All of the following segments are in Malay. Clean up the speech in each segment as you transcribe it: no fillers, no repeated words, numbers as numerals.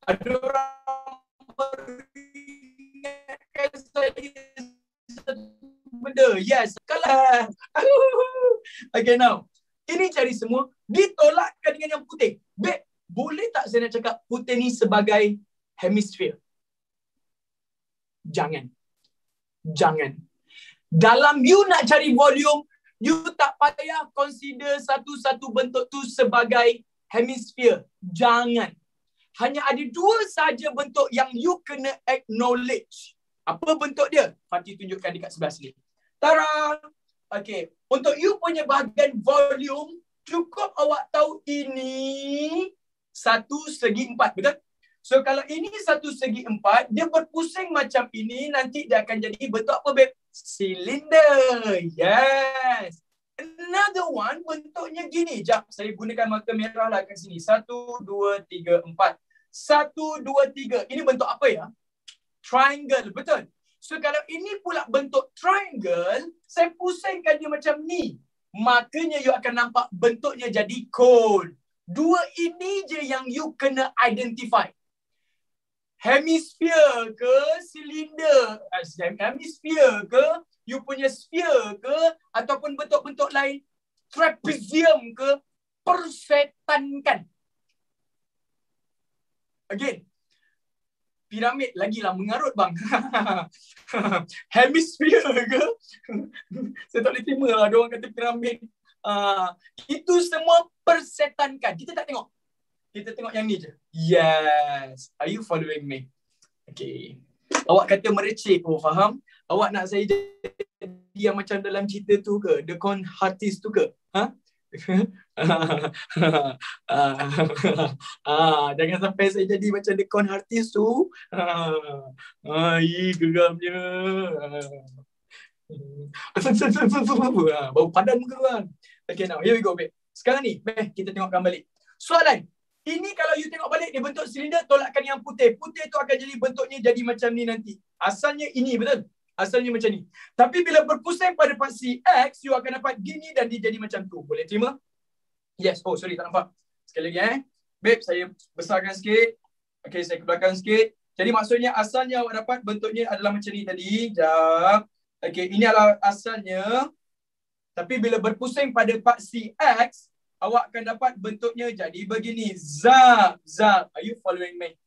Ada orang beringatkan saya benda. Yes. Kalah. Okay, now. Ini cari semua. Ditolakkan dengan yang putih. Babe, boleh tak saya nak cakap putih ni sebagai hemisfer? Jangan. Jangan. Dalam you nak cari volume, you tak payah consider satu-satu bentuk tu sebagai hemisfer. Jangan. Hanya ada dua saja bentuk yang you kena acknowledge. Apa bentuk dia? Fatih tunjukkan dekat sebelah sini. Tara! Okay. Untuk you punya bahagian volume, cukup awak tahu ini 1/4. Betul? So, kalau ini 1/4, dia berpusing macam ini, nanti dia akan jadi bentuk apa, babe? Silinder. Yes. Another one, bentuknya gini. Jap, saya gunakan marker merah lah kat sini. 1, 2, 3, 4. 1, 2, 3. Ini bentuk apa ya? Triangle. Betul? So, kalau ini pula bentuk triangle, saya pusingkan dia macam ni. Makanya you akan nampak bentuknya jadi cone. Dua ini je yang you kena identify. Hemisfer ke silinder? Hemisfer ke? You punya sphere ke? Ataupun bentuk-bentuk lain? Trapezium ke? Persetankan. Again. Piramid lagilah mengarut bang. Hemisfer ke? Saya tak boleh terima lah diorang kata piramid. Itu semua persetankan. Kita tak tengok. Kita tengok yang ni je. Yes. Are you following me? Okay. Awak kata mereceh. Oh, faham? Awak nak saya jadi yang macam dalam cerita tu ke? The con artist tu ke? Ha? Jangan sampai saya jadi macam the con artist tu. Geramnya. Bau padan muka kan. Okay, now here we go, babe. Sekarang ni, kita tengokkan balik. Soalan. Ini kalau you tengok balik, dia bentuk silinder, tolakkan yang putih. Putih tu akan jadi bentuknya jadi macam ni nanti. Asalnya ini, betul? Asalnya macam ni. Tapi bila berpusing pada paksi X, you akan dapat gini dan dia jadi macam tu. Boleh terima? Yes. Oh, sorry, tak nampak. Sekali lagi, Babe, saya besarkan sikit. Okay, saya ke belakang sikit. Jadi maksudnya asalnya awak dapat bentuknya adalah macam ni tadi. Sekejap. Okay, ini adalah asalnya. Tapi bila berpusing pada paksi X, awak akan dapat bentuknya jadi begini. Zap, zap. Are you following me?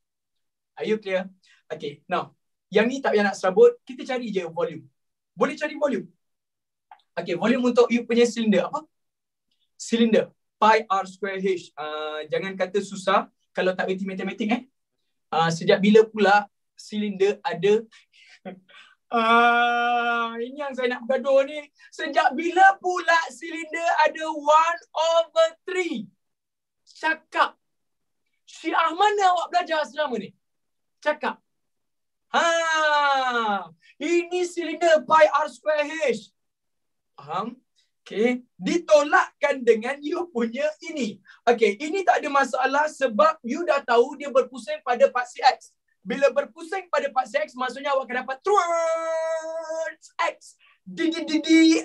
Are you clear? Okay, now. Yang ni tak payah nak serabut. Kita cari je volume. Boleh cari volume? Okay, volume untuk you punya silinder. Apa? Silinder. Pi R square H. Jangan kata susah kalau tak reti matematik. Sejak bila pula silinder ada... ini yang saya nak bergaduh ni. Sejak bila pula silinder ada 1/3? Cakap. Syiah mana awak belajar selama ni? Cakap. Ini silinder pi R square H. Faham? Okay. Ditolakkan dengan you punya ini. Okay. Ini tak ada masalah sebab you dah tahu dia berpusing pada paksi X. Bila berpusing pada paksi X, maksudnya awak akan dapat towards X.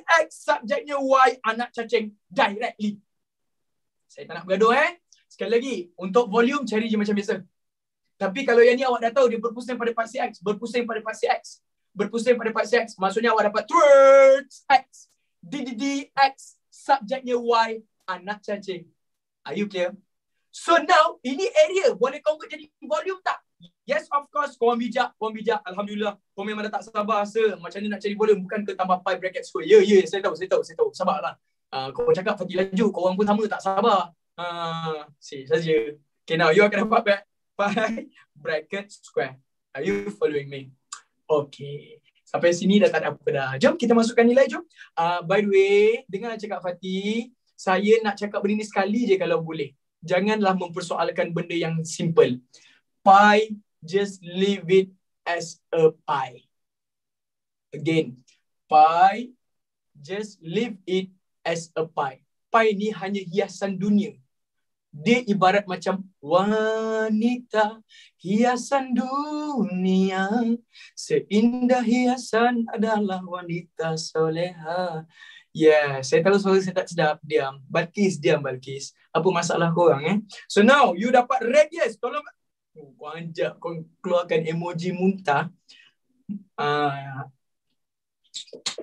X subjeknya Y, anak cacing directly. Saya tak nak bergaduh Sekali lagi, untuk volume cari je macam biasa. Tapi kalau yang ni awak dah tahu dia berpusing pada paksi X, berpusing pada paksi X, berpusing pada paksi X, maksudnya awak dapat towards X. X subjeknya Y, anak cacing. Are you clear? So now, ini area boleh convert jadi volume tak? Yes, of course. Korang bijak. Alhamdulillah. Korang memang dah tak sabar rasa macam ni nak cari volume. Bukan ke tambah pi bracket square. Ya, saya tahu. Sabarlah. Korang cakap Fatih laju. Korang pun sama tak sabar. Saja. Okay, now you akan dapat pi bracket square. Are you following me? Okay. Sampai sini dah tak ada apa dah. Jom kita masukkan nilai, jom. By the way, dengar cakap Fatih, saya nak cakap benda ni sekali je kalau boleh. Janganlah mempersoalkan benda yang simple. Pi, just leave it as a pi. Again, pi, just leave it as a pi. Pi ni hanya hiasan dunia. Dia ibarat macam wanita hiasan dunia. Seindah hiasan adalah wanita soleha. Yeah, saya tahu suara saya tak sedap. Diam. Balkis, diam Balkis. Apa masalah korang So now, you dapat radius. Tolong Kau anjak kau keluarkan emoji muntah.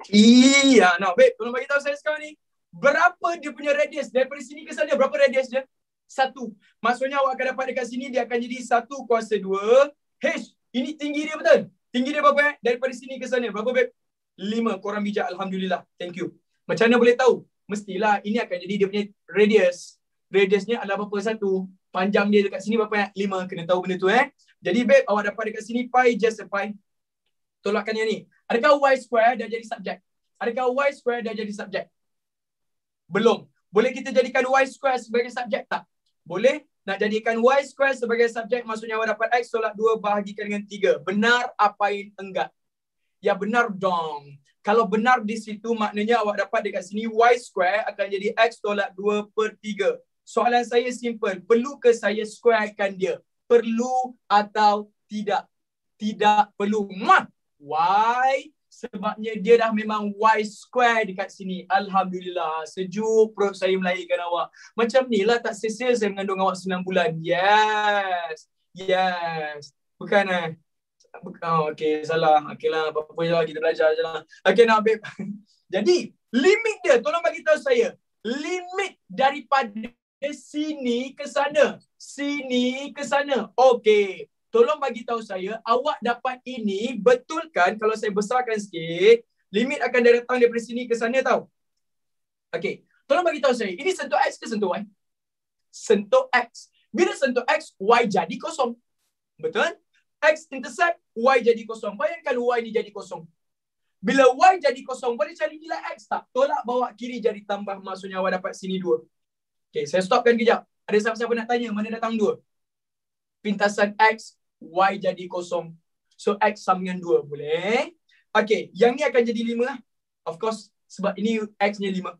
Iya, no, babe, tolong bagi tahu saya sekarang ni. Berapa dia punya radius daripada sini ke sana? Berapa radius dia? 1. Maksudnya awak akan dapat dekat sini dia akan jadi 1/2 H. Ini tinggi dia betul? Tinggi dia berapa? Daripada sini ke sana. Berapa, babe? 5. Korang bijak, alhamdulillah. Thank you. Macam mana boleh tahu? Mestilah ini akan jadi dia punya radius. Radiusnya adalah berapa? 1. Panjang dia dekat sini berapa? 5. Kena tahu benda tu Jadi babe, awak dapat dekat sini pi, just a pi. Tolakkan yang ni. Adakah y square dah jadi subjek? Adakah y square dah jadi subjek? Belum. Boleh kita jadikan y square sebagai subjek tak? Boleh. Nak jadikan y square sebagai subjek, maksudnya awak dapat x tolak 2 bahagikan dengan 3. Benar apa yang enggak? Ya benar dong. Kalau benar di situ, maknanya awak dapat dekat sini y square akan jadi x tolak 2/3. Soalan saya simple. Perlu ke saya squarekan dia? Perlu atau tidak? Tidak perlu. Why? Sebabnya dia dah memang y square dekat sini. Alhamdulillah. Sejuk perut saya melahirkan awak. Macam ni lah tak sia-sia saya mengandung awak 9 bulan. Yes. Yes. Bukan okay, salah. Okay lah. Apa-apa je lah. Kita belajar je lah. Okay, nak babe. Jadi, limit dia. Tolong bagi tahu saya. Limit daripada sini ke sana. Sini ke sana. Okay. Tolong bagi tahu saya, awak dapat ini betul kan? Kalau saya besarkan sikit, limit akan datang daripada sini ke sana tau. Okey, tolong bagi tahu saya, ini sentuh X ke sentuh Y? Sentuh X. Bila sentuh X, Y jadi kosong. Betul? X intersect, Y jadi kosong. Bayangkan Y ni jadi kosong. Bila Y jadi kosong, boleh cari nilai X tak? Tolak bawa kiri jadi tambah, maksudnya awak dapat sini 2. Okey, saya stopkan kejap. Ada siapa-siapa nak tanya, mana datang 2? Pintasan X, Y jadi kosong. So, X sama dengan 2. Boleh? Okay. Yang ni akan jadi 5 lah. Of course. Sebab ini X-nya 5.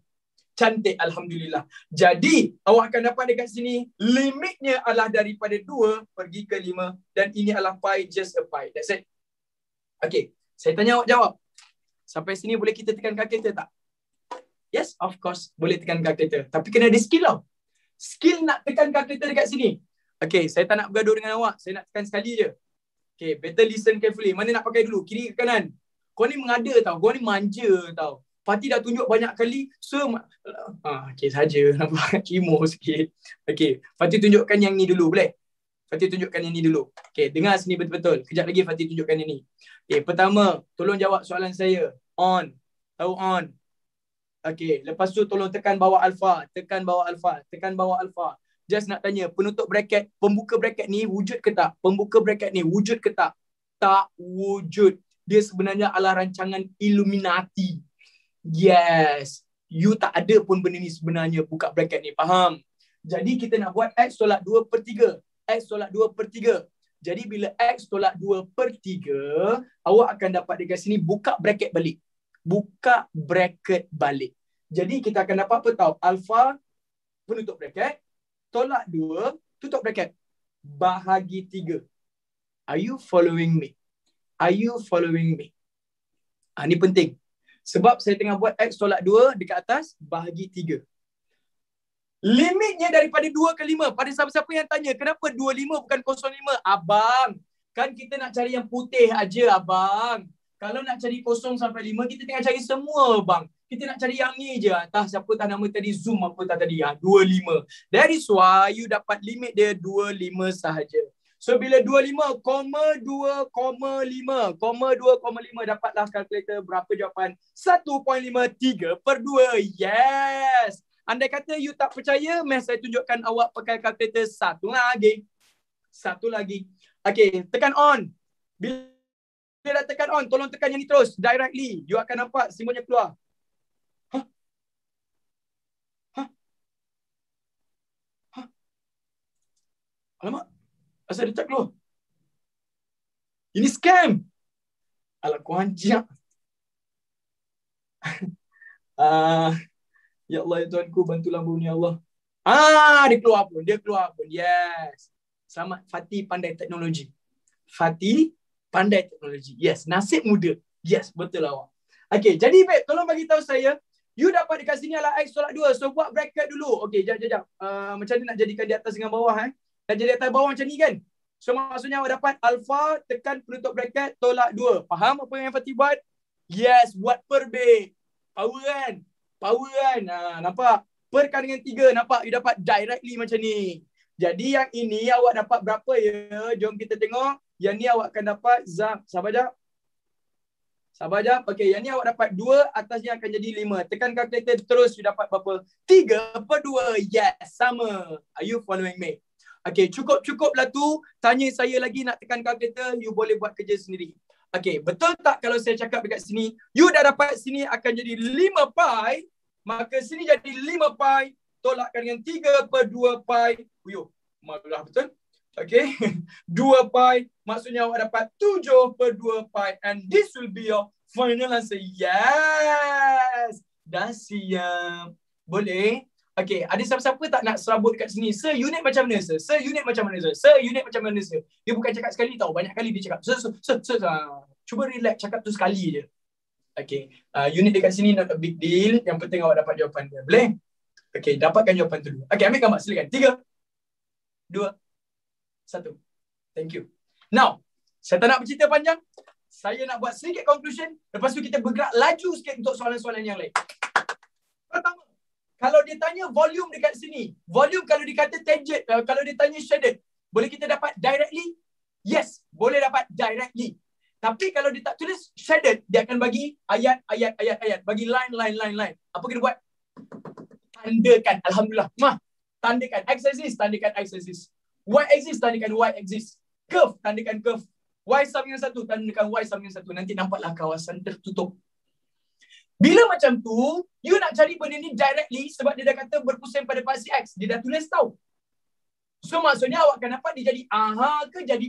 Cantik. Alhamdulillah. Jadi, awak akan dapat dekat sini. Limitnya adalah daripada 2 pergi ke 5. Dan ini adalah pi, just a pi. That's it. Okay. Saya tanya awak jawab. Sampai sini boleh kita tekan calculator tak? Yes, of course. Boleh tekan calculator. Tapi kena ada skill tau. Skill nak tekan calculator dekat sini. Okay, saya tak nak bergaduh dengan awak. Saya nak tekan sekali je. Okay, better listen carefully. Mana nak pakai dulu? Kiri ke kanan? Kau ni mengada tau. Kau ni manja tau. Fatih dah tunjuk banyak kali. So, okay saja. Nampak kimo sikit. Okay, Fatih tunjukkan yang ni dulu. Boleh? Fatih tunjukkan yang ni dulu. Okay, dengar sini betul-betul. Kejap lagi Fatih tunjukkan yang ni. Okay, pertama, tolong jawab soalan saya. On. Tahu on. Okay, lepas tu tolong tekan bawah alpha. Tekan bawah alpha. Tekan bawah alpha. Just nak tanya, penutup bracket, pembuka bracket ni wujud ke tak? Pembuka bracket ni wujud ke tak? Tak wujud. Dia sebenarnya adalah rancangan Illuminati. Yes. You tak ada pun benda ni sebenarnya buka bracket ni. Faham? Jadi kita nak buat X tolak 2/3. X tolak 2/3. Jadi bila X tolak 2/3, awak akan dapat dekat sini buka bracket balik. Buka bracket balik. Jadi kita akan dapat apa tau? Alpha, penutup bracket. Tolak 2, tutup bracket. Bahagi 3. Are you following me? Are you following me? Ni penting. Sebab saya tengah buat X tolak 2 dekat atas, bahagi 3. Limitnya daripada 2 ke 5. Pada siapa-siapa yang tanya, kenapa 25 bukan 05? Abang, kan kita nak cari yang putih aja, abang. Kalau nak cari 0 sampai 5, kita tengah cari semua, bang. Kita nak cari yang ni je. Entah siapa tak nama tadi, Zoom apa tak tadi. 25. That is why you dapat limit dia 25 sahaja. So, bila 25,2,5 dapatlah kalkulator berapa jawapan? 1.53/2. Yes! Andai kata you tak percaya, saya tunjukkan awak pakai kalkulator satu lagi. Okay, tekan on. Bila dah tekan on, tolong tekan yang ni terus. Directly. You akan nampak simbolnya keluar. Alamak. Asal dia tak keluar. Ini scam. Alah, kau anjak. Ya Allah, ya Tuhanku, bantulah bumi ya Allah. Dia keluar pun. Yes. Selamat, Fatih pandai teknologi. Fatih pandai teknologi. Yes, nasib muda. Yes, betul awak. Okay, jadi babe, tolong bagi tahu saya. You dapat dekat sini adalah X tolak 2. So, buat bracket dulu. Okay, jap. Macam mana nak jadikan di atas dengan bawah? Nak jadi atas bawah macam ni kan? So maksudnya awak dapat alpha tekan penutup bracket tolak 2. Faham apa yang Fatih buat? Yes, buat per babe. Power kan? Power kan? Nampak? Perkan dengan 3. Nampak? You dapat directly macam ni. Jadi yang ini awak dapat berapa ya? Jom kita tengok. Yang ni awak akan dapat sabar jap. Sabar jap. Okey, yang ni awak dapat 2, atasnya akan jadi 5. Tekan kalkulator terus, you dapat berapa? 3/2. Yes, sama. Are you following me? Okey, cukup-cukuplah tu. Tanya saya lagi nak tekan kalkulator, you boleh buat kerja sendiri. Okey, betul tak kalau saya cakap dekat sini, you dah dapat sini akan jadi 5 pi, maka sini jadi 5 pi, tolakkan dengan 3/2 pi. Uyuh, malah betul. Okey, 2 pi, maksudnya awak dapat 7/2 pi, and this will be your final answer. Yes! Dah siap. Boleh? Okey, ada siapa-siapa tak nak serabut kat sini? Sir, unit macam mana, sir? Sir, unit macam mana, sir? Sir, unit macam mana, sir? Dia bukan cakap sekali tau. Banyak kali dia cakap. Sir. Cuba relax, cakap tu sekali je. Okey, unit dekat sini not a big deal. Yang penting awak dapat jawapan dia. Boleh? Okey, dapatkan jawapan tu dulu. Okey, ambil gambar. Silakan. 3, 2, 1. Thank you. Now, saya tak nak bercerita panjang. Saya nak buat sedikit conclusion. Lepas tu kita bergerak laju sikit untuk soalan-soalan yang lain. Pertama, kalau dia tanya volume dekat sini, volume kalau dia kata tangent, kalau dia tanya shaded, boleh kita dapat directly? Yes, boleh dapat directly. Tapi kalau dia tak tulis shaded, dia akan bagi ayat. Bagi line. Apa kita buat? Tandakan. Alhamdulillah. Tandakan x-axis, tandakan x-axis. Y-axis, tandakan y-axis. Curve, tandakan curve. Y sama dengan 1, tandakan Y sama dengan 1. Nanti nampaklah kawasan tertutup. Bila macam tu, you nak cari benda ni directly sebab dia dah kata berpusing pada pasti X. Dia dah tulis tau. So maksudnya awak akan dapat dia jadi aha ke jadi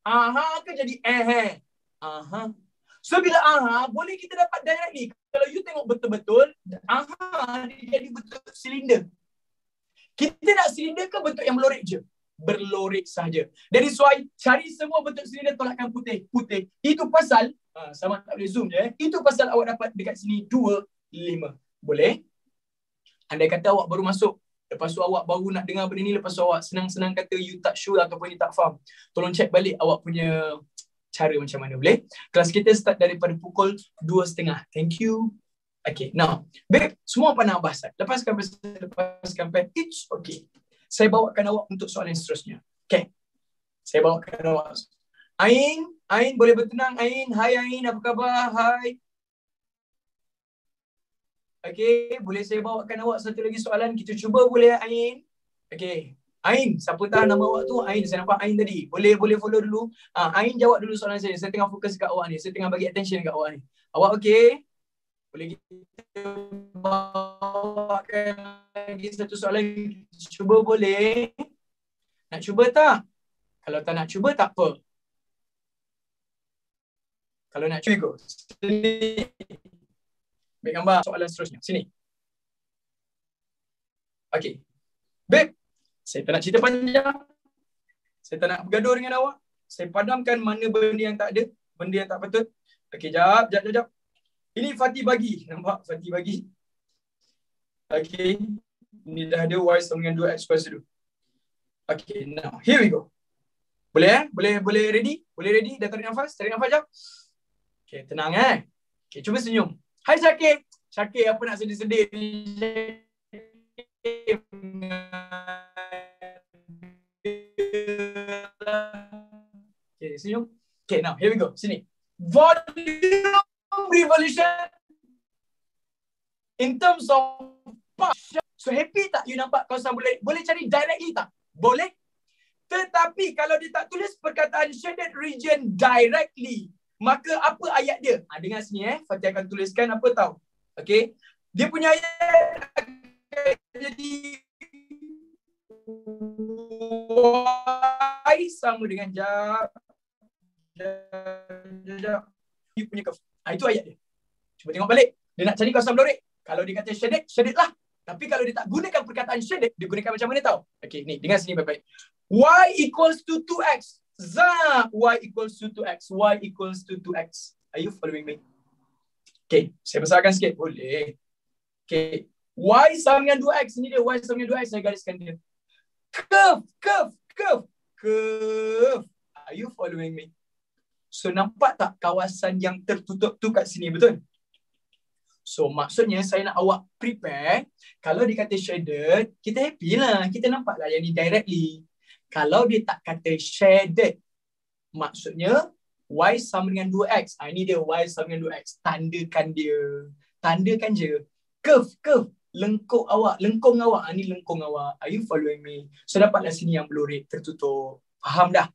aha ke jadi aha. So bila aha, boleh kita dapat directly. Kalau you tengok betul-betul, aha dia jadi bentuk silinder. Kita nak silinder ke bentuk yang melorek je? Berlorek saja. Jadi why cari semua bentuk silinder tolakkan putih. Itu pasal sama tak boleh zoom je. Itu pasal awak dapat dekat sini 2, 5. Boleh? Andai kata awak baru masuk, lepas tu awak baru nak dengar benda ni, lepas tu awak senang-senang kata you tak sure ataupun you tak faham, tolong check balik awak punya cara macam mana. Boleh? Kelas kita start daripada pukul 2.30. Thank you. Okay, now babe, semua pandang Abah start. Lepaskan pen. It's okay. Saya bawakan awak untuk soalan yang seterusnya. Okay. Saya bawakan awak. Ain, boleh bertenang Ain. Hai Ain, apa khabar? Hai. Okay, boleh saya bawakan awak satu lagi soalan? Kita cuba boleh Ain? Okay. Ain, siapa tahu nama awak tu? Ain, saya nampak Ain tadi. Boleh follow dulu. Ain jawab dulu soalan saya. Saya tengah fokus kat awak ni. Saya tengah bagi attention kat awak ni. Awak okay? Boleh kita bawakan lagi satu soalan? Cuba boleh? Nak cuba tak? Kalau tak nak cuba, tak apa. Kalau nak cuba, go. Sini. Ambil gambar soalan seterusnya. Sini. Okay. Babe, saya tak nak cerita panjang. Saya tak nak bergaduh dengan awak. Saya padamkan mana benda yang tak ada, benda yang tak patut. Okay, jap. Ini Fatih bagi. Nampak Fatih bagi? Okay. Ini dah ada Y sama dengan 2X kuasa 2. Okay, now here we go. Boleh Boleh ready? Boleh ready? Dah tarik nafas? Tarik nafas jap. Okay, tenang Okay, cuba senyum. Hai Syakir. Syakir apa nak sedih-sedih? Okay, senyum. Okay, now here we go. Sini. Volume revolution in terms of part. So happy tak you nampak kawasan boleh cari directly tak? Boleh. Tetapi kalau dia tak tulis perkataan shaded region directly, maka apa ayat dia? Dengar sini Fatih akan tuliskan apa tahu. Okay. Dia punya ayat akan jadi Y sama dengan jap. You punya curve. Itu ayat dia. Cuba tengok balik. Dia nak cari kawasan melorek. Kalau dia kata shaded lah. Tapi kalau dia tak gunakan perkataan shaded, dia gunakan macam mana tahu? Okay, ni dengar sini baik-baik. Y equals to 2X. Y equals to 2X. Y equals to 2X. Are you following me? Okay, saya besarkan sikit. Boleh. Okay. Y sama dengan 2X. Ini dia Y sama dengan 2X. Saya gariskan dia. Curve. curve. Are you following me? So nampak tak kawasan yang tertutup tu kat sini, betul? So maksudnya saya nak awak prepare. Kalau dia kata shaded, kita happy lah. Kita nampak lah yang ni directly. Kalau dia tak kata shaded, maksudnya y sama dengan 2x. Ini dia y sama dengan 2x. Tandakan dia. Tandakan je. Curve. Lengkung awak. Ini lengkung awak. Are you following me? So dapatlah sini yang blurred, tertutup. Faham dah?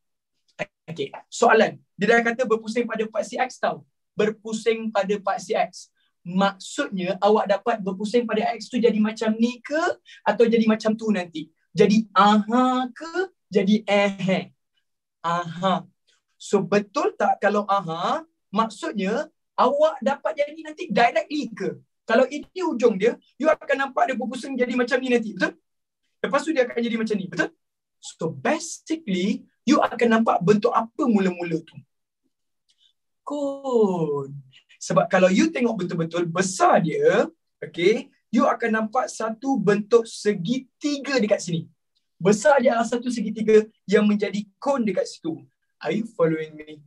Okay. Soalan. Dia dah kata berpusing pada paksi X tau. Berpusing pada paksi X. Maksudnya awak dapat berpusing pada X tu jadi macam ni ke atau jadi macam tu nanti? Jadi aha ke jadi aha? So betul tak kalau aha, maksudnya awak dapat jadi nanti directly ke? Kalau ini ujung dia, you akan nampak dia berpusing jadi macam ni nanti, betul? Lepas tu dia akan jadi macam ni, betul? So basically, you akan nampak bentuk apa mula-mula tu? Cone. Sebab kalau you tengok betul-betul besar dia, okay, you akan nampak satu bentuk segitiga dekat sini. Besar dia adalah satu segitiga yang menjadi cone dekat situ. Are you following me?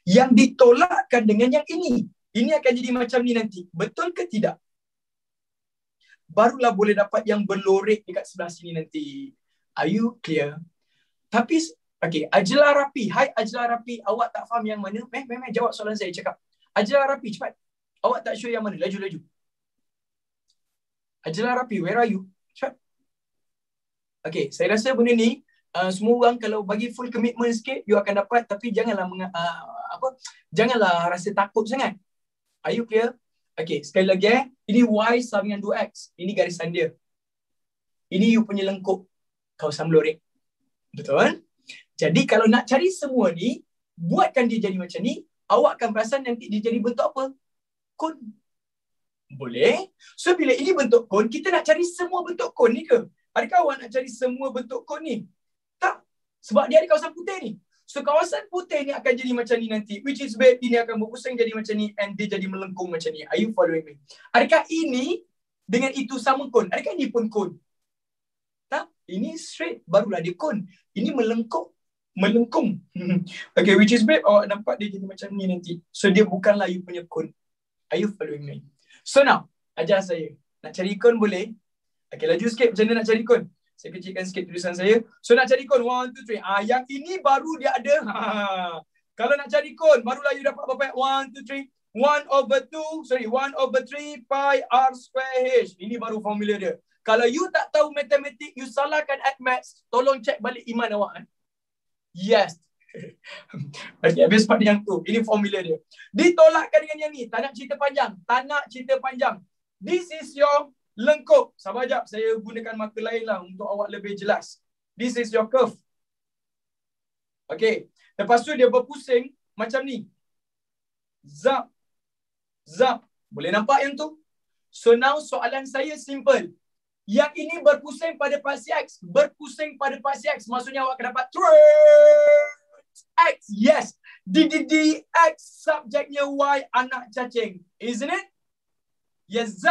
Yang ditolakkan dengan yang ini. Ini akan jadi macam ni nanti. Betul ke tidak? Barulah boleh dapat yang berlorek dekat sebelah sini nanti. Are you clear? Tapi, okay, Ajla Rapi. Hai Ajla Rapi, awak tak faham yang mana? Meh, jawab soalan saya, cakap. Ajla Rapi, cepat. Awak tak sure yang mana? Laju. Ajla Rapi, where are you? Cepat. Okay, saya rasa benda ni, semua orang kalau bagi full commitment sikit, you akan dapat. Tapi janganlah janganlah rasa takut sangat. Are you clear? Okay, sekali lagi ini y sama dengan 2x. Ini garisan dia. Ini you punya lengkuk kawasan blurred. Betul? Jadi kalau nak cari semua ni, buatkan dia jadi macam ni, awak akan perasan nanti dia jadi bentuk apa? Cone. Boleh? So bila ini bentuk cone, kita nak cari semua bentuk cone ni ke? Adakah awak nak cari semua bentuk cone ni? Tak. Sebab dia ada kawasan putih ni. So kawasan putih ni akan jadi macam ni nanti. Which is babe, ini akan berpusing jadi macam ni and dia jadi melengkung macam ni. Are you following me? Adakah ini dengan itu sama cone? Adakah ini pun cone? Tak. Ini straight, barulah dia cone. Ini melengkung. Okay, which is babe, awak nampak dia jadi macam ni nanti. So dia bukanlah you punya cone. Are you following me? So now, ajar saya. Nak cari cone boleh? Okay, laju sikit macam mana nak cari cone. Saya kecilkan sikit tulisan saya. So nak cari cone, 1, 2, 3. Yang ini baru dia ada. Kalau nak cari cone, barulah you dapat berapa? 1, 2, 3. 1/3 pi r square h. Ini baru formula dia. Kalau you tak tahu matematik, you salahkan at maths, tolong check balik iman awak. Yes. Okay, habis pada yang tu. Ini formula dia. Ditolakkan dengan yang ni. Tak nak cerita panjang. This is your lengkuk. Sabar jap. Saya gunakan marker lain lah untuk awak lebih jelas. This is your curve. Okay. Lepas tu dia berpusing macam ni. Zap. Boleh nampak yang tu? So now soalan saya simple. Yang ini berpusing pada paksi X. Maksudnya awak akan dapat X. Yes. X subjeknya Y anak cacing. Isn't it? Yes.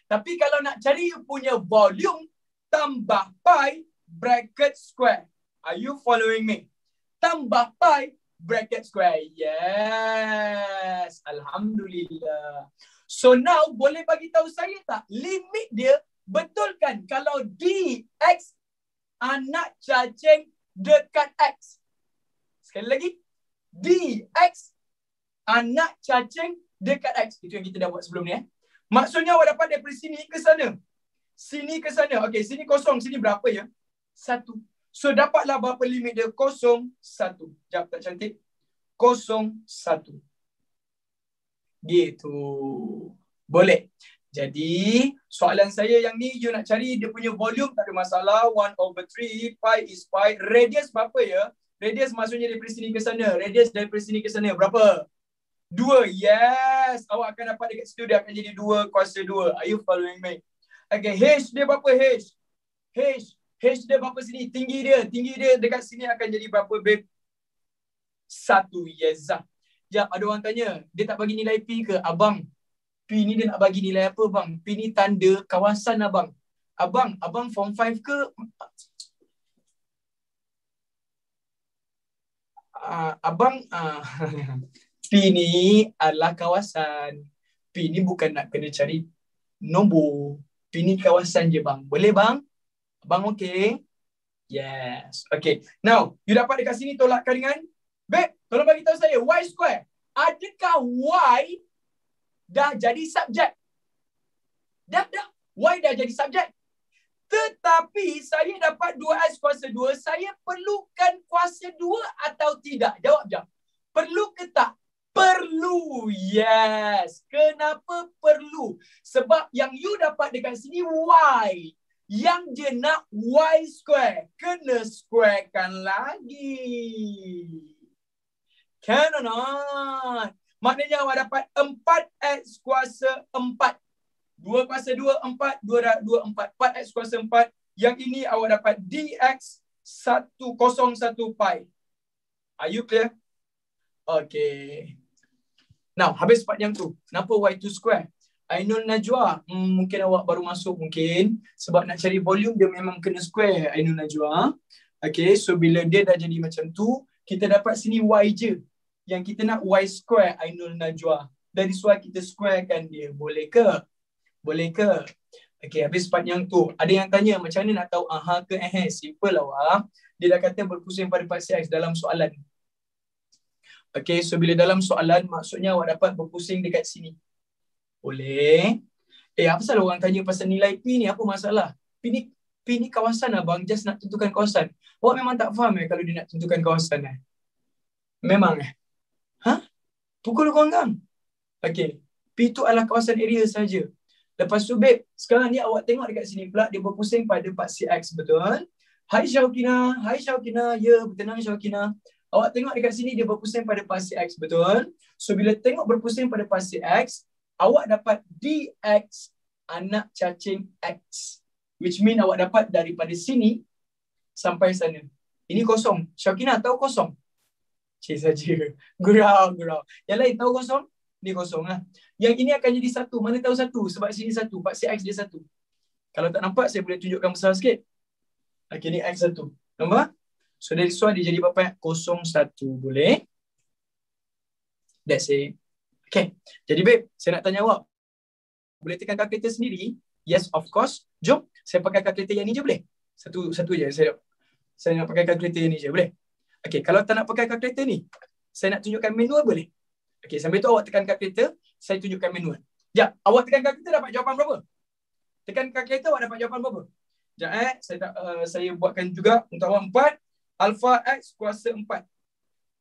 Tapi kalau nak cari you punya volume, tambah pi bracket square. Are you following me? Tambah pi bracket square. Yes. Alhamdulillah. So now boleh bagi tahu saya tak limit dia betul kan kalau dx anak cacing dekat x. Sekali lagi. Dx anak cacing dekat x. Itu yang kita dah buat sebelum ni. Maksudnya awak dapat daripada sini ke sana. Sini ke sana. Okey, sini kosong. Sini berapa ya? 1. So dapatlah berapa limit dia? 0, 1. Sekejap, tak cantik. 0, 1. Gitu. Boleh. Jadi, soalan saya yang ni, you nak cari dia punya volume, tak ada masalah. 1/3, pi is pi. Radius berapa ya? Radius maksudnya daripada sini ke sana. Radius daripada sini ke sana. Berapa? 2. Yes. Awak akan dapat dekat situ, dia akan jadi 2 kuasa 2. Are you following me? Okay, H dia berapa H? H dia berapa sini? Tinggi dia dekat sini akan jadi berapa, babe? 1. Yes. Sekejap, ada orang tanya, dia tak bagi nilai P ke? Abang, P ni dia nak bagi nilai apa bang? P ni tanda kawasan abang. Abang form 5 ke? abang P ni adalah kawasan. P ni bukan nak kena cari nombor. P ni kawasan je bang. Boleh bang? Abang okey? Yes. Okay. Now, you dapat dekat sini tolakkan dengan babe, tolong bagi tahu saya y square. Adakah y dah jadi subjek? Dah. Y dah jadi subjek. Tetapi saya dapat 2x kuasa 2, saya perlukan kuasa 2 atau tidak? Jawab jap. Perlu ke tak? Perlu. Yes. Kenapa perlu? Sebab yang you dapat dekat sini y. Yang dia nak y square. Kena squarekan lagi. Can or not? Maknanya awak dapat 4x kuasa 4. 2 kuasa 2, 4. 2, 4. 4x kuasa 4. Yang ini awak dapat dx 101 pi. Are you clear? Okay. Now, habis part yang tu. Kenapa y2 square? Ainul Najwa. Mungkin awak baru masuk mungkin. Sebab nak cari volume, dia memang kena square Ainul Najwa. Okay, so bila dia dah jadi macam tu, kita dapat sini y je. Yang kita nak y square Ainul Najwa. Dari soal kita squarekan dia. Boleh ke? Boleh ke? Okay, habis part yang tu. Ada yang tanya macam mana nak tahu aha ke simple awak. Dia dah kata berpusing pada paksi X dalam soalan. Okay, so bila dalam soalan, maksudnya awak dapat berpusing dekat sini. Boleh. Apa pasal orang tanya pasal nilai P ni? Apa masalah? P ni kawasan abang, just nak tentukan kawasan. Awak memang tak faham kalau dia nak tentukan kawasan Memang Pukul korang. Okay. P tu adalah kawasan area saja. Lepas tu babe, sekarang ni awak tengok dekat sini pula dia berpusing pada paksi X, betul? Hai Syawkina. Ya, bertenang Syawkina. Awak tengok dekat sini dia berpusing pada paksi X, betul? So bila tengok berpusing pada paksi X, awak dapat dx anak cacing X. Which mean awak dapat daripada sini sampai sana. Ini kosong. Syawkina tahu kosong? Cik saja. Gurau. Yang lain tahu kosong? Ni kosong lah. Yang ini akan jadi satu. Mana tahu satu? Sebab sini satu. Paksi X dia satu. Kalau tak nampak, saya boleh tunjukkan besar sikit. Okay, ni X satu. Nampak? So dari soal dia jadi berapa? 01. Boleh? That's it. Okay. Jadi babe, saya nak tanya awak. Boleh tekan kalkulator sendiri? Yes, of course. Jom, saya pakai kalkulator yang ni je boleh? Satu je. Saya nak pakai kalkulator yang ni je. Boleh? Okay, kalau tak nak pakai kalkulator ni, saya nak tunjukkan manual boleh? Okay, sambil tu awak tekan kalkulator, saya tunjukkan manual. Sekejap, awak tekan kalkulator dapat jawapan berapa? Tekan kalkulator awak dapat jawapan berapa? Sekejap, saya buatkan juga untuk awak 4. Alpha X kuasa 4.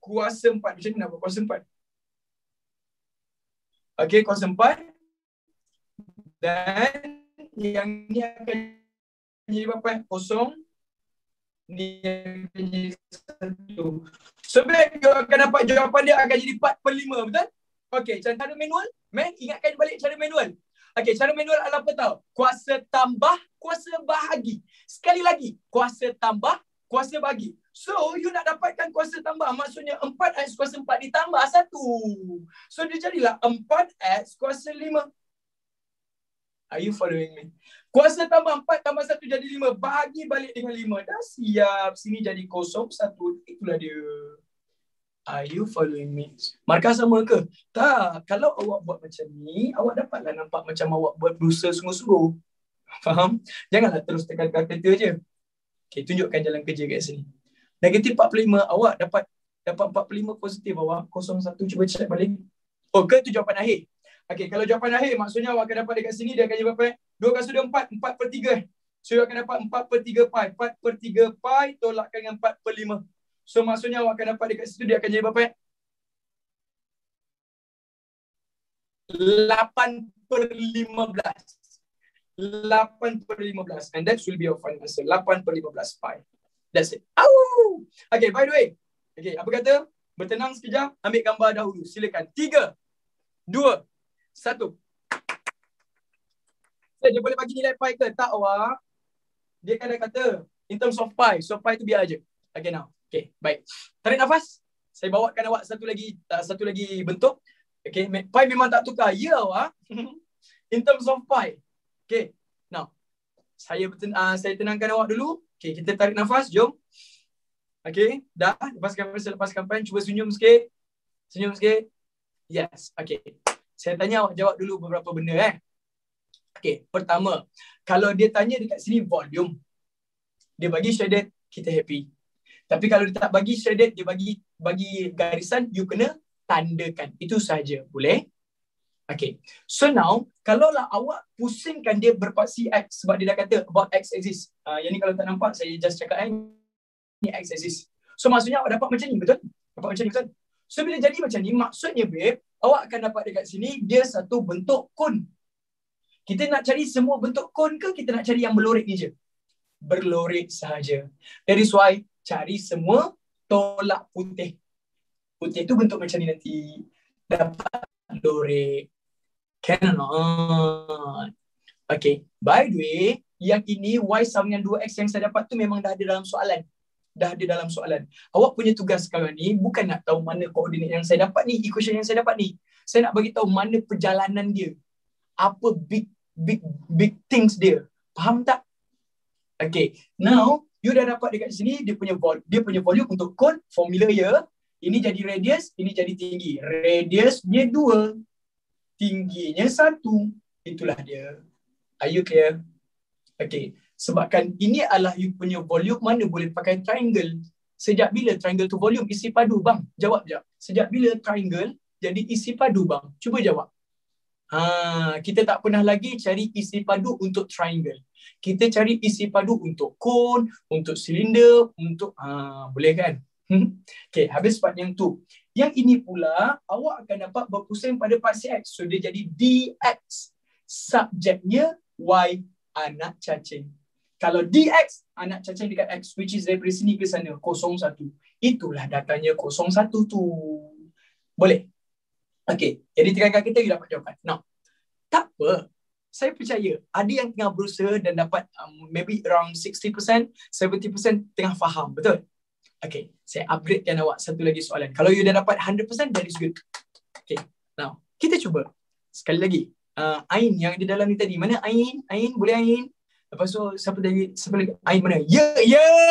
Kuasa 4. Macam ni nak buat kuasa 4. Okay, kuasa 4. Dan yang ni akan jadi berapa? Kosong. Ni akan jadi 1. So, babe, you akan dapat jawapan dia akan jadi 4/5, betul? Okay, cara manual. Ingatkan balik cara manual. Okay, cara manual adalah apa tahu? Kuasa tambah, kuasa bahagi. Sekali lagi, kuasa tambah, kuasa bahagi. So, you nak dapatkan kuasa tambah. Maksudnya 4x kuasa 4 ditambah 1. So, dia jadilah 4x kuasa 5. Are you following me? Kuasa tambah 4 tambah 1 jadi 5. Bahagi balik dengan 5. Dah siap. Sini jadi 0, 1. Itulah dia. Are you following me? Markah sama ke? Tak. Kalau awak buat macam ni, awak dapatlah nampak macam awak buat berusaha sungguh-sungguh. Faham? Janganlah terus tekan kalkulator je. Okay, tunjukkan jalan kerja kat sini. Negatif 45, awak dapat 45 positif awak. 01, cuba check balik. Oh, ke tu jawapan akhir? Okay, kalau jawapan akhir, maksudnya awak akan dapat dekat sini, dia akan jadi berapa? 2 kali 4, 4/3. So, awak akan dapat 4/3 pi. 4/3 pi tolakkan dengan 4/5. So, maksudnya awak akan dapat dekat situ, dia akan jadi berapa? 8/15. 8/15. And that will be your final answer. 8/15 pi. That's it. Au! Okay, by the way. Okay, apa kata? Bertenang sekejap, ambil gambar dahulu. Silakan. 3, 2, 1. Dia boleh bagi nilai pi ke? Tak awak. Dia kan dah kata, in terms of pi. So, pi tu biar aja. Okay, now. Okay, baik. Tarik nafas. Saya bawakan awak satu lagi bentuk. Okay, pi memang tak tukar. Ya awak. In terms of pi. Okay, now. Saya tenangkan awak dulu. Okay, kita tarik nafas. Jom. Okay, dah? Lepaskan pen. Cuba senyum sikit. Senyum sikit. Yes, okay. Saya tanya awak jawab dulu beberapa benda Okay, pertama, kalau dia tanya dekat sini volume, dia bagi shaded, kita happy. Tapi kalau dia tak bagi shaded, dia bagi garisan, you kena tandakan. Itu saja. Boleh? Okay. So now, kalaulah awak pusingkan dia berpaksi X sebab dia dah kata about X exist. Yang ni kalau tak nampak, saya just cakap ni X exist. So maksudnya awak dapat macam ni, betul? Dapat macam ni, betul? So bila jadi macam ni, maksudnya babe, awak akan dapat dekat sini, dia satu bentuk kon. Kita nak cari semua bentuk kon ke kita nak cari yang berlorik ni je? Berlorik sahaja. That is why cari semua tolak putih. Putih tu bentuk macam ni nanti. Dapat lorik. Can or not? Okay. By the way, yang ini Y sama dengan 2X yang saya dapat tu memang dah ada dalam soalan. Dah ada dalam soalan. Awak punya tugas sekarang ni bukan nak tahu mana koordinat yang saya dapat ni, equation yang saya dapat ni. Saya nak bagi tahu mana perjalanan dia. Apa big things dia. Faham tak? Okay. Now, you dah dapat dekat sini dia punya volume untuk kon, formula ya. Ini jadi radius, ini jadi tinggi. Radiusnya 2, tingginya 1. Itulah dia. Are you clear? Okay. Sebabkan ini adalah you punya volume, mana boleh pakai triangle. Sejak bila triangle tu volume isi padu bang? Jawab je. Sejak bila triangle jadi isi padu bang? Cuba jawab. Kita tak pernah lagi cari isi padu untuk triangle. Kita cari isi padu untuk cone, untuk silinder, untuk boleh kan? Okay, habis part yang tu. Yang ini pula awak akan dapat berpusing pada paksi X. So dia jadi DX. Subjeknya Y, anak cacing. Kalau DX, anak cacing dekat X, which is dari sini ke sana, 01. Itulah datanya 01 tu. Boleh? Okay, jadi tinggalkan kita, you dapat jawapan. Now, tak apa. Saya percaya ada yang tengah berusaha dan dapat maybe around 60%, 70% tengah faham. Betul? Okay, saya upgradekan awak satu lagi soalan. Kalau you dah dapat 100%, that is good. Okay, now, kita cuba. Sekali lagi. Ain yang di dalam ni tadi. Mana Ain? Ain, boleh Ain? Lepas tu, siapa lagi? Ain mana?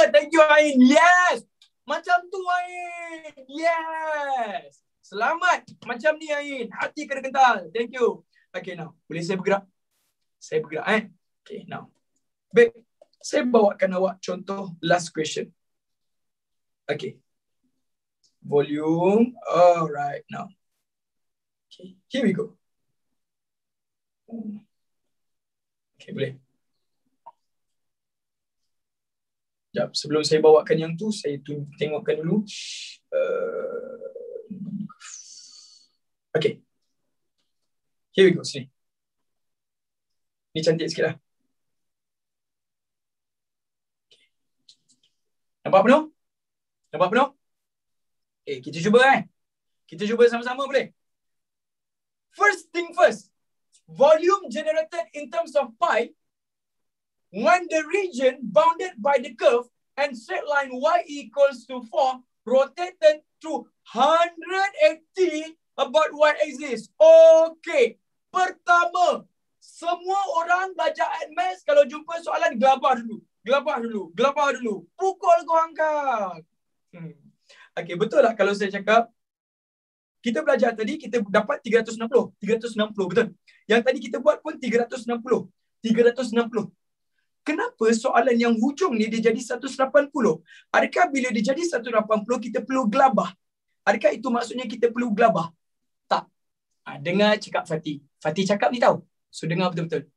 Thank you Ain. Yes! Macam tu Ain. Yes! Selamat. Macam ni Ain. Hati kena kental. Thank you. Okay, now. Boleh saya bergerak? Saya bergerak Okay, now. Baik. Saya bawakan awak contoh last question. Okay. Volume. Alright, now. Okay, here we go. Okay, boleh. Sekejap, sebelum saya bawakan yang tu, saya tengokkan dulu. Okay. Here we go, sini. Ni cantik sikit lah. Okay. Nampak penuh? Nampak penuh? Okay, kita cuba Kita cuba sama-sama boleh? First thing first. Volume generated in terms of pi when the region bounded by the curve and straight line y equals to 4 rotated through 180 about y axis. Okay. Pertama, semua orang belajar advanced kalau jumpa soalan gelabah dulu. Pukul kau angkat. Okay, betul tak kalau saya cakap kita belajar tadi kita dapat 360, betul? Yang tadi kita buat pun 360. Kenapa soalan yang hujung ni dia jadi 180? Adakah bila dia jadi 180 kita perlu gelabah? Adakah itu maksudnya kita perlu gelabah? Tak. Dengar cakap Fatih. Fatih cakap ni tahu. So dengar betul-betul.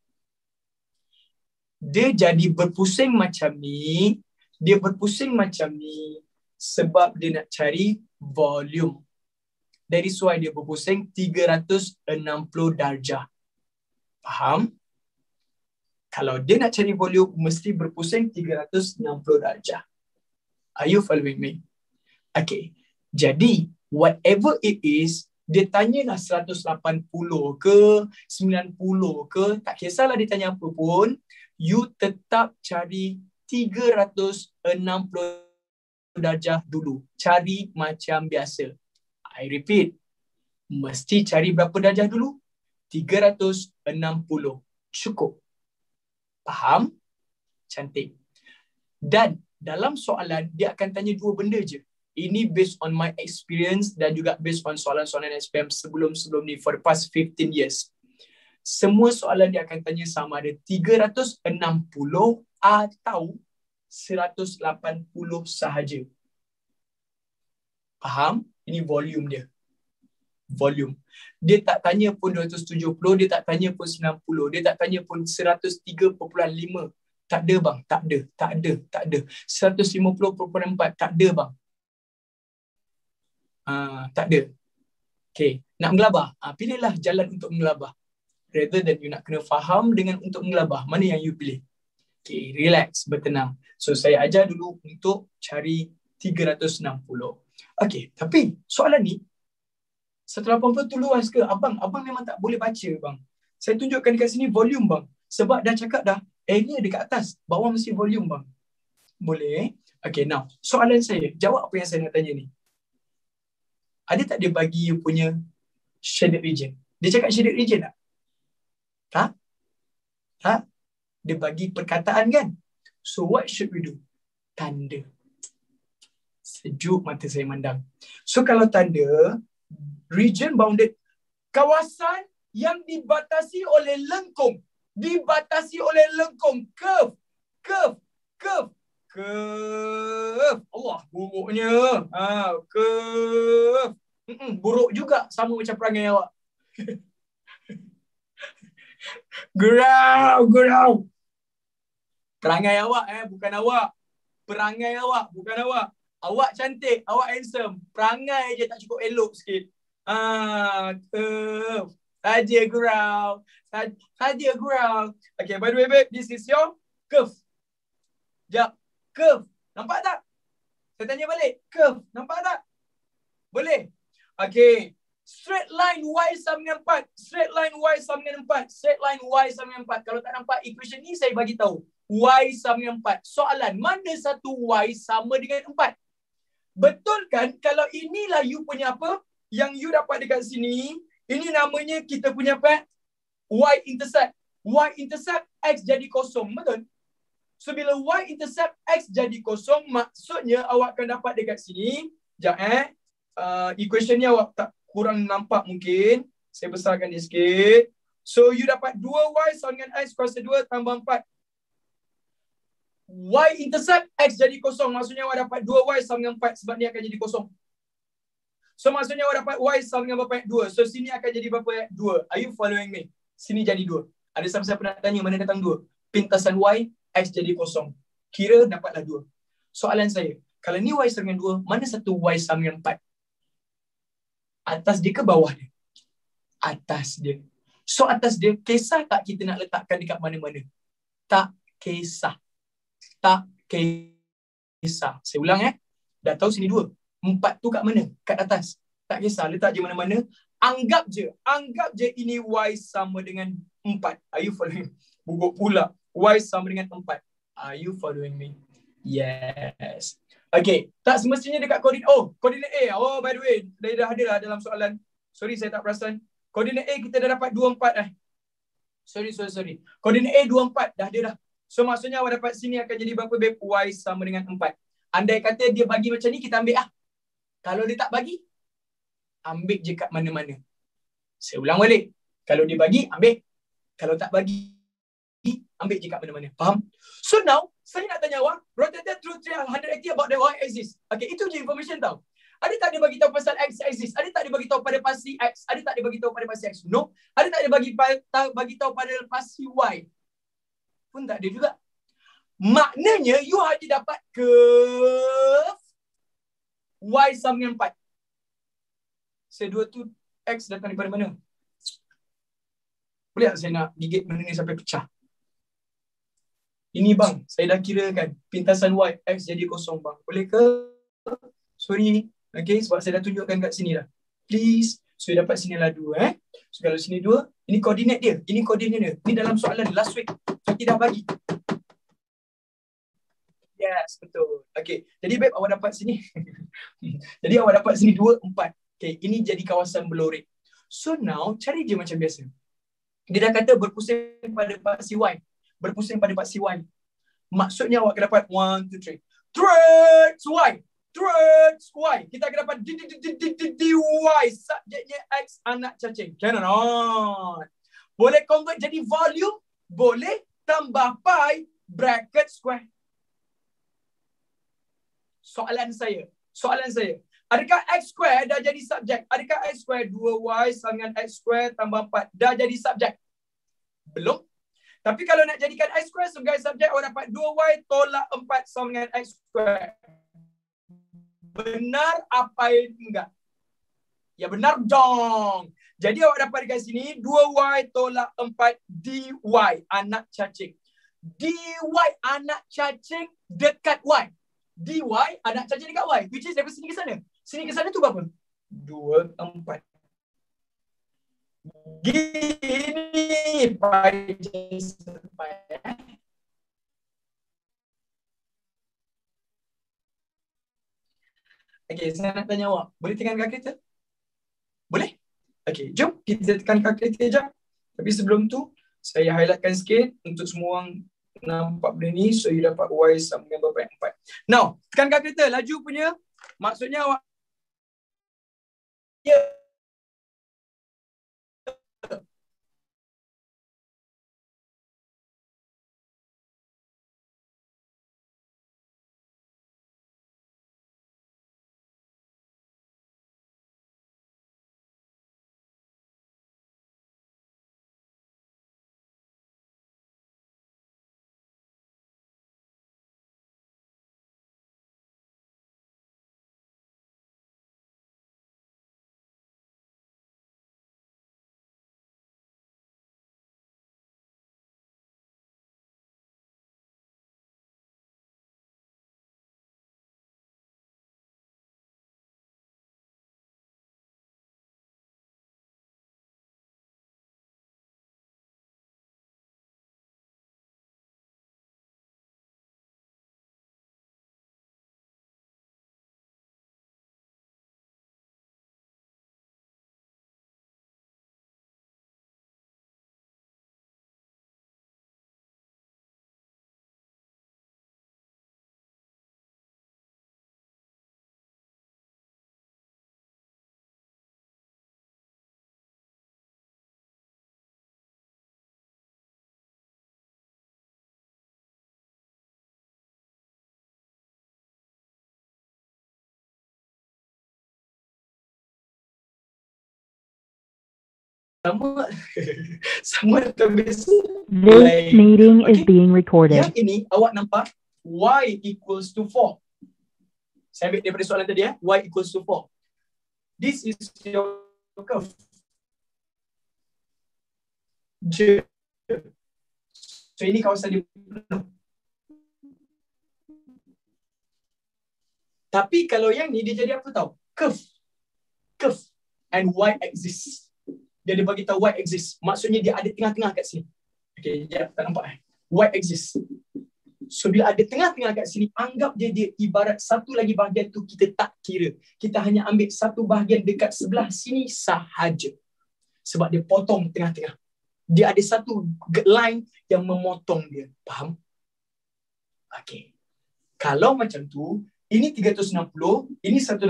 Dia jadi berpusing macam ni. Sebab dia nak cari volume. That is why dia berpusing 360 darjah. Faham? Kalau dia nak cari volume, mesti berpusing 360 darjah. Are you following me? Okay. Jadi, whatever it is, dia tanyalah 180 ke, 90 ke, tak kisahlah dia tanya apa pun, you tetap cari 360 darjah dulu. Cari macam biasa. I repeat. Mesti cari berapa darjah dulu? 360. Cukup. Faham? Cantik. Dan dalam soalan dia akan tanya dua benda je. Ini based on my experience dan juga based on soalan-soalan SPM sebelum ni for the past 15 years. Semua soalan dia akan tanya sama ada 360 atau 180 sahaja. Faham? Ini volume dia. Volume. Dia tak tanya pun 270, dia tak tanya pun 90, dia tak tanya pun 103.5. Tak ada bang, tak ada. 150.4 tak ada bang. Tak ada. Okay, nak mengelabah. Pilihlah jalan untuk mengelabah. Rather than you nak kena faham dengan untuk mengelabah. Mana yang you pilih? Okay, relax, bertenang. So, saya ajar dulu untuk cari 360. Okay, tapi soalan ni 180 tu luas ke? Abang memang tak boleh baca bang. Saya tunjukkan dekat sini volume bang. Sebab dah cakap dah, area dekat atas, bawah mesti volume bang. Boleh? Okay, now, soalan saya, jawab apa yang saya nak tanya ni. Ada tak dia bagi you punya shaded region? Dia cakap shaded region tak? Tak? Dia bagi perkataan kan? So what should we do? Tanda. Sejuk mata saya mandang. So kalau tanda, region bounded, kawasan yang dibatasi oleh lengkung. Dibatasi oleh lengkung. Curve. Allah, buruknya. Curve. Buruk juga. Sama macam perangai awak. Gurau. Perangai awak bukan awak. Perangai awak bukan awak. Awak cantik, awak handsome. Perangai je tak cukup elok sikit. Curve. Saja gurau. Okay, by the way babe, this is your curve. Sekejap. Curve. Nampak tak? Saya tanya balik. Curve. Nampak tak? Boleh? Okay. Straight line Y sama dengan 4. Straight line Y sama dengan 4. Straight line Y sama dengan 4. Kalau tak nampak equation ni, saya bagi tahu. Y sama dengan 4. Soalan, mana satu Y sama dengan 4? Betul kan? Kalau inilah you punya apa? Yang you dapat dekat sini, ini namanya kita punya apa? Y-intercept. Y-intercept X jadi kosong. Betul? So, bila Y-intercept X jadi kosong, maksudnya awak akan dapat dekat sini. Sekejap equation ni awak tak kurang nampak mungkin. Saya besarkan dia sikit. So, you dapat 2Y sama dengan X kuasa 2 tambah 4. Y-intercept X jadi kosong. Maksudnya awak dapat 2Y sama dengan 4 sebab ni akan jadi kosong. So, maksudnya awak dapat Y sama dengan berapa? 2. So, sini akan jadi berapa? 2. Are you following me? Sini jadi 2. Ada siapa-siapa nak tanya mana datang 2? Pintasan Y, X jadi kosong. Kira dapatlah 2. Soalan saya, kalau ni Y sama dengan 2, mana satu Y sama dengan 4? Atas dia ke bawah dia? Atas dia. So, atas dia, kisah tak kita nak letakkan dekat mana-mana? Tak kisah. Saya ulang Dah tahu sini 2. 4 tu kat mana? Kat atas. Tak kisah, letak je mana-mana. Anggap je ini Y sama dengan 4. Are you following? Buguk pula. Y sama dengan 4. Are you following me? Yes. Okay. Tak semestinya dekat koordinat. Koordinat A. By the way, dah ada lah dalam soalan. Sorry, saya tak perasan. Koordinat A kita dah dapat 24 Sorry. Koordinat A 24 dah ada dah. So, maksudnya awak dapat sini akan jadi berapa, babe? Y sama dengan 4. Andai kata dia bagi macam ni, kita ambil Kalau dia tak bagi, ambil je kat mana-mana. Saya ulang balik. Kalau dia bagi, ambil. Kalau tak bagi, ambil je kat mana-mana. Faham? So now, saya nak tanya awak, rotated through 380 about the y-axis. Okay, itu je information tau. Ada tak dia bagi tahu pasal x-axis? Ada tak dia bagi tahu pada pasti x? Ada tak dia bagi tahu pada pasti x? No. Ada tak dia bagi tahu pada pasti y? Pun tak ada juga. Maknanya, you hanya dapat curve Y sama dengan 4. Saya 2 tu X datang daripada mana? Boleh tak saya nak gigit benda ni sampai pecah? Ini bang, saya dah kira kan. Pintasan Y, X jadi kosong bang. Boleh ke? Sorry. Okay, sebab saya dah tunjukkan kat sini dah. Please. So, dapat sini lah 2. So, kalau sini 2, ini koordinat dia. Ini koordinat dia. Ini dalam soalan last week. Kita dah bagi. Yes, betul. Okay. Jadi, babe, awak dapat sini. Jadi, awak dapat sini 2, 4. Okay, ini jadi kawasan berlorik. So, now, cari je macam biasa. Dia dah kata berpusing pada paksi Y. Berpusing pada paksi Y. Maksudnya, awak akan dapat 1, 2, 3. Threads Y. Threads Y. Kita akan dapat dy. Subjeknya X, anak cacing. Cannot. Boleh convert jadi volume. Boleh tambah pi bracket square. Soalan saya. Adakah X square dah jadi subjek? Adakah X square 2Y sama dengan X square tambah 4 dah jadi subjek? Belum. Tapi kalau nak jadikan X square sebagai subjek, awak dapat 2Y tolak 4 sama dengan X square. Benar apa enggak? Ya benar dong. Jadi awak dapat dekat sini 2Y tolak 4 dy anak cacing. Dy anak cacing dekat Y. Dy anak cacing dekat Y. Which is dari sini ke sana. Sini ke sana tu berapa? 2, 4. Gini pi sampai. Okay, saya nak tanya awak. Boleh tekan kalkulator? Boleh? Okay, jom kita tekan kalkulator sekejap. Tapi sebelum tu, saya highlightkan sikit untuk semua orang nampak benda ni. So, you dapat Y sama dengan berapa? 4. Now, tekan kalkulator. Laju punya. Maksudnya awak. Ya. Sama terbiasa. This meeting is being recorded. Yang ini awak nampak Y equals to 4. Saya ambil daripada soalan tadi Y equals to 4. This is your curve. So ini kawasan dia penuh. Tapi kalau yang ni dia jadi apa tahu? Curve. And Y axis. Dia bagi tahu Y axis. Maksudnya dia ada tengah-tengah kat sini. Okay, ya, tak nampak Y axis. So bila ada tengah-tengah kat sini, anggap dia ibarat satu lagi bahagian tu kita tak kira. Kita hanya ambil satu bahagian dekat sebelah sini sahaja. Sebab dia potong tengah-tengah. Dia ada satu line yang memotong dia. Faham? Okay. Kalau macam tu, ini 360, ini 180,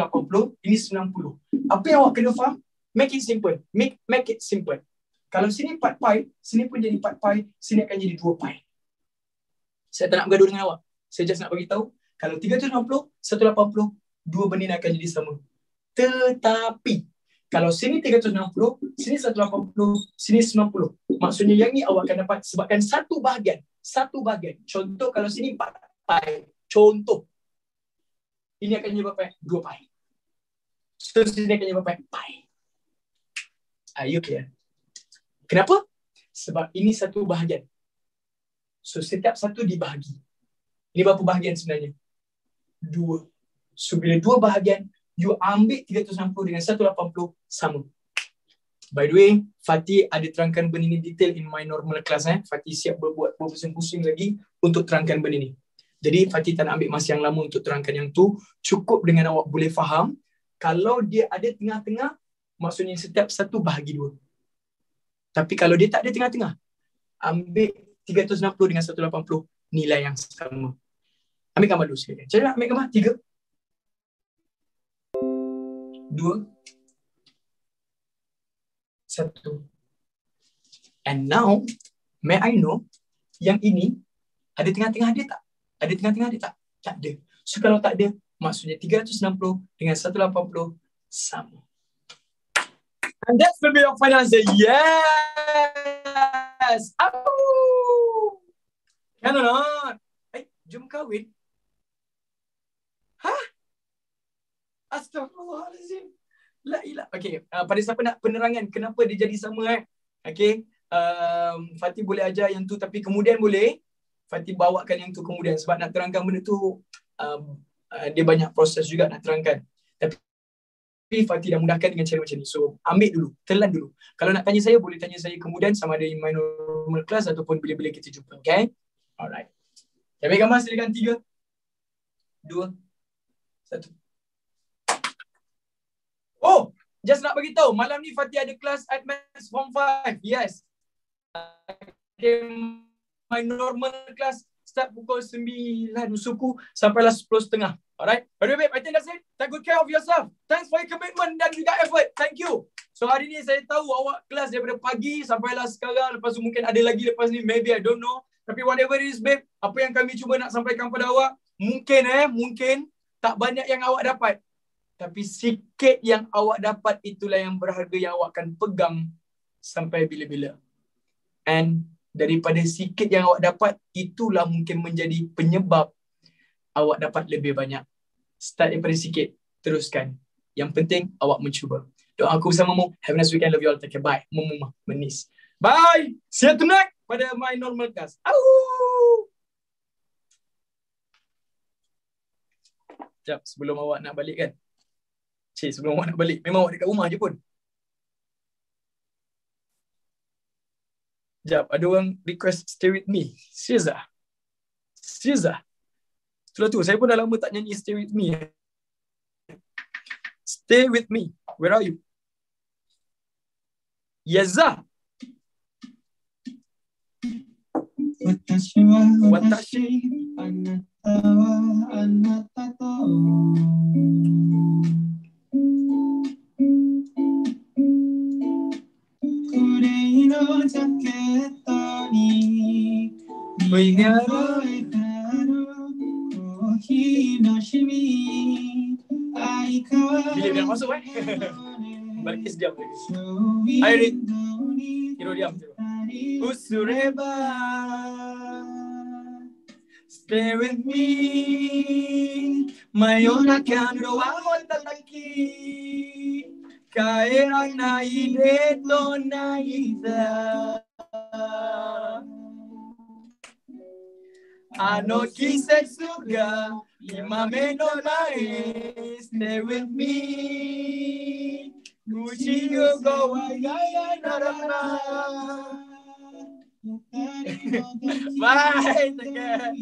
ini 90. Apa yang awak kena faham? Make it simple. Make it simple. Kalau sini 4 pi, sini pun jadi 4 pi, sini akan jadi 2 pi. Saya tak nak bergaduh dengan awak. Saya just nak bagi tahu, kalau 360, 180, dua benda ni akan jadi sama. Tetapi, kalau sini 360, sini 180, sini 90. Maksudnya yang ni awak akan dapat sebabkan satu bahagian. Contoh kalau sini 4 pi. Contoh. Ini akan jadi berapa? 2 pi. So, sini akan jadi berapa? Pi. Are you clear? Kenapa? Sebab ini satu bahagian. So, setiap satu dibahagi. Ini berapa bahagian sebenarnya? 2. So, bila 2 bahagian, you ambil 360 dengan 180 sama. By the way, Fatih ada terangkan benda ni detail in my normal class. Fatih siap berbuat berpusing-pusing lagi untuk terangkan benda ni. Jadi, Fatih tak nak ambil masa yang lama untuk terangkan yang tu. Cukup dengan awak boleh faham. Kalau dia ada tengah-tengah, maksudnya setiap satu bahagi 2. Tapi kalau dia tak ada tengah-tengah, ambil 360 dengan 180, nilai yang sama. Ambil gambar dulu sekali. Cari ambil gambar. 3, 2, 1. And now, may I know yang ini ada tengah-tengah dia tak? Ada tengah-tengah dia tak? Tak ada. So kalau tak ada, maksudnya 360 dengan 180 sama. And that's will be your final answer. Yes! Oh! Kan or not? Jom kahwin. Hah? Astaghfirullahaladzim. La ilah. Okay, pada siapa nak penerangan kenapa dia jadi sama Okay, Fatih boleh ajar yang tu, tapi kemudian boleh Fatih bawakan yang tu kemudian, sebab nak terangkan benda tu dia banyak proses juga nak terangkan. Tapi Fatih dah mudahkan dengan cara macam ni. So ambil dulu, telan dulu. Kalau nak tanya saya, boleh tanya saya kemudian sama ada in my normal class ataupun bila-bila kita jumpa. Okay? Alright. Ambil gambar, silakan. 3, 2, 1. Oh, just nak bagi tahu, malam ni Fatih ada kelas at Maths Form 5. Yes. Okay, my normal class start pukul 9 suku sampailah 10.30. Alright. By the way, I think that's it. Take good care of yourself. Thanks for your commitment dan juga effort. Thank you. So hari ni saya tahu awak kelas daripada pagi sampailah sekarang. Lepas tu mungkin ada lagi lepas ni. Maybe I don't know. Tapi whatever it is, babe, apa yang kami cuba nak sampaikan pada awak, mungkin tak banyak yang awak dapat. Tapi sikit yang awak dapat itulah yang berharga yang awak akan pegang sampai bila-bila. And daripada sikit yang awak dapat, itulah mungkin menjadi penyebab awak dapat lebih banyak. Start daripada sikit, teruskan. Yang penting awak mencuba. Doa aku bersamamu. Have a nice weekend. Love you all. Take care. Bye. Mumumah. Manis. Bye. See you tonight pada my normal class. Au! Sekejap, sebelum awak nak balik kan. Sebelum awak nak balik. Memang awak dekat rumah je pun. Sekejap, ada orang request Stay With Me. Serius lah. Itulah tu, saya pun dah lama tak nyanyi Stay With Me. Stay With Me. Where are you? Yeza. Watashi anata wa anata to. Kurei no jaketo ni Oigaru bila dia masuk balik diam lagi. Hai Rik. Kiro diam. Usureba. Stay with me. Mayona kando wa tataki. Kaerang na ideto na ida. Ano kisetsu ga imame no nae. Stay with me. Uchi yo go wa ya narana. Bye. Take care.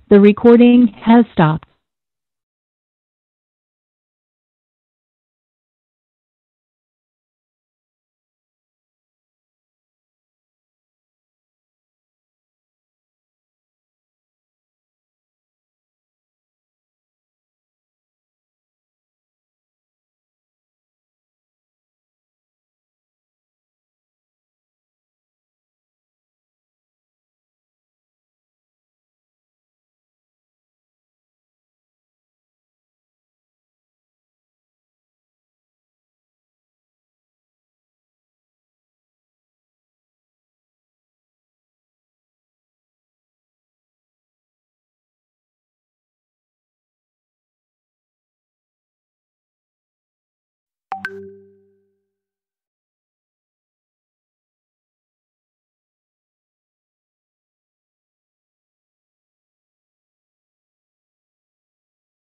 The recording has stopped.